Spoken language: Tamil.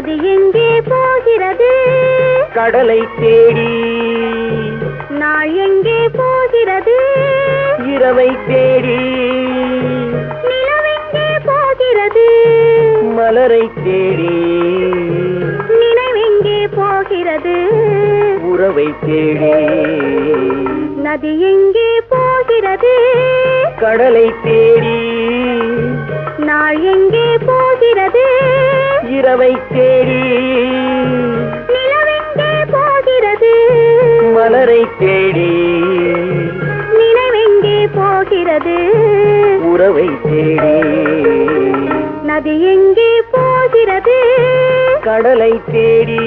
நதி எங்கே போகிறது? கடலை தேடி. நாள் எங்கே போகிறது? இரவை தேடி. நிலவெங்கே போகிறது? மலரை தேடி. நினைவெங்கே போகிறது? உறவை தேடி. நதி எங்கே போகிறது? கடலை தேடி. நாள் எங்கே போகிறது? இரவை தேடி. நிலவெங்கே போகிறது? மலரை தேடி. நினைவெங்கே போகிறது? உறவை தேடி. நதி எங்கே போகிறது? கடலை தேடி.